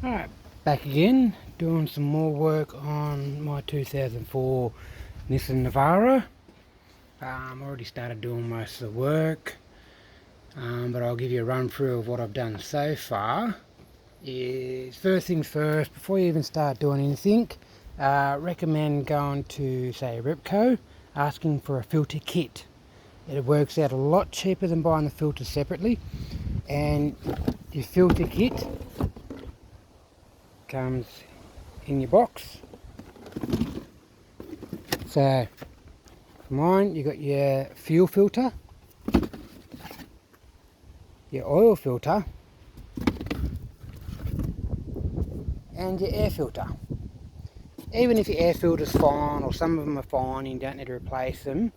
Alright, back again, doing some more work on my 2004 Nissan Navara. Already started doing most of the work, but I'll give you a run through of what I've done so far. First things first, before you even start doing anything, recommend going to, say, Repco, asking for a filter kit. It works out a lot cheaper than buying the filters separately, and your filter kit comes in your box. So for mine, you got your fuel filter, your oil filter, and your air filter. Even if your air filter's fine, or some of them are fine, you don't need to replace them,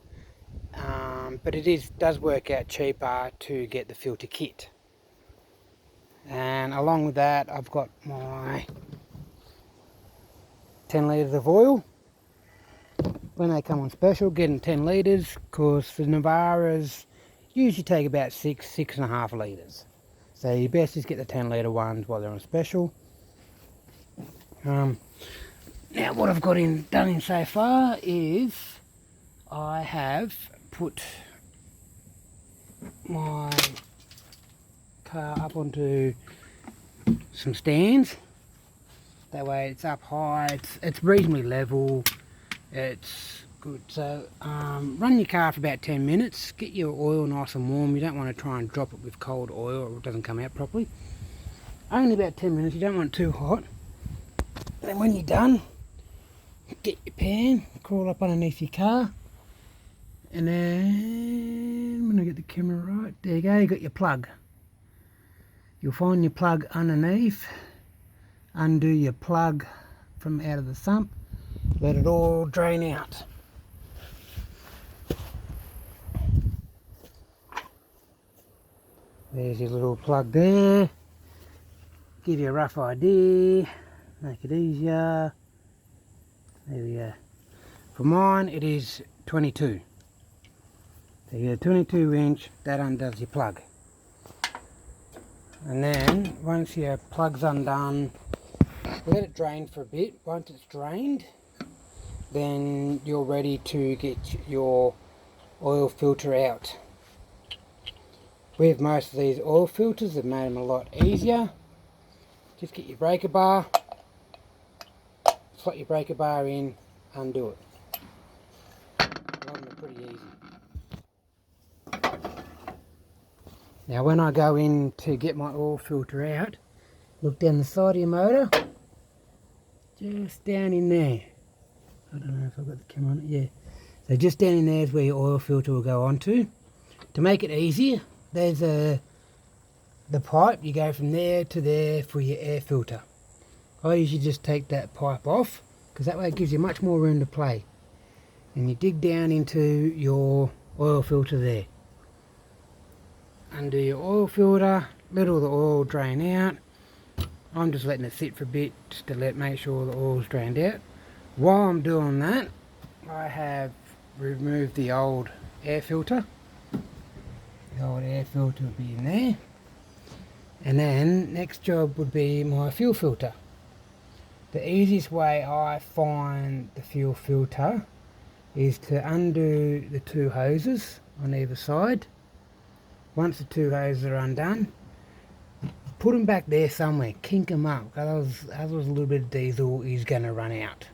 but it does work out cheaper to get the filter kit. And along with that, I've got my 10 litres of oil. When they come on special, get them 10 litres, because the Navaras usually take about 6.5 litres. So you best just get the 10 litre ones while they're on special. Now what I've done in so far is I have put my car up onto some stands. That way it's up high, it's reasonably level, it's good. So run your car for about 10 minutes, get your oil nice and warm. You don't want to try and drop it with cold oil or it doesn't come out properly. Only about 10 minutes, you don't want it too hot. Then when you're done, get your pan, crawl up underneath your car, and then I'm going to get the camera right, there you go, you got your plug. You'll find your plug underneath. Undo your plug from out of the sump, let it all drain out. There's your little plug there. Give you a rough idea, make it easier. There we go. For mine it is 22. So you get a 22 inch, that undoes your plug. And then once your plug's undone, let it drain for a bit. Once it's drained, then you're ready to get your oil filter out. With most of these oil filters, they've made them a lot easier. Just get your breaker bar, slot your breaker bar in, undo it. A lot of them are pretty easy. Now when I go in to get my oil filter out, look down the side of your motor, just down in there. I don't know if I've got the camera on it, yeah. So just down in there is where your oil filter will go onto. To make it easier, there's the pipe, you go from there to there for your air filter. I usually just take that pipe off, because that way it gives you much more room to play. And you dig down into your oil filter there. Undo your oil filter, let all the oil drain out. I'm just letting it sit for a bit just to make sure the oil's drained out. While I'm doing that, I have removed the old air filter. The old air filter would be in there. And then next job would be my fuel filter. The easiest way I find the fuel filter is to undo the two hoses on either side. Once the two hoses are undone, put them back there somewhere, kink them up, because a little bit of diesel is going to run out.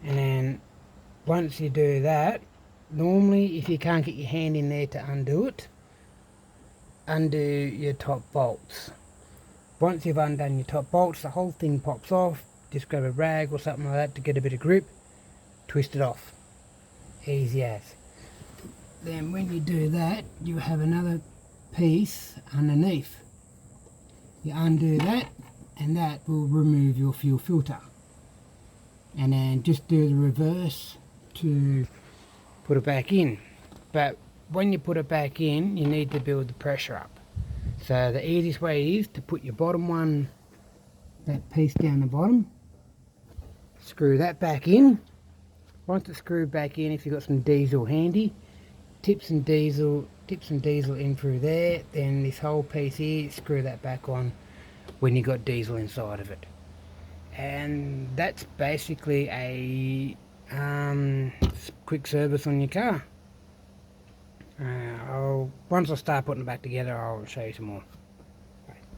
And then once you do that, normally if you can't get your hand in there to undo it, undo your top bolts. Once you've undone your top bolts, the whole thing pops off. Just grab a rag or something like that to get a bit of grip, twist it off. Easy as. Then when you do that, you have another piece underneath. You undo that, and that will remove your fuel filter. And then just do the reverse to put it back in. But when you put it back in, you need to build the pressure up. So the easiest way is to put your bottom one, that piece down the bottom, screw that back in. Once it's screwed back in, if you've got some diesel handy, tip some diesel in through there, then this whole piece here, screw that back on. when you got diesel inside of it. And that's basically a quick service on your car. Once I start putting it back together, I'll show you some more.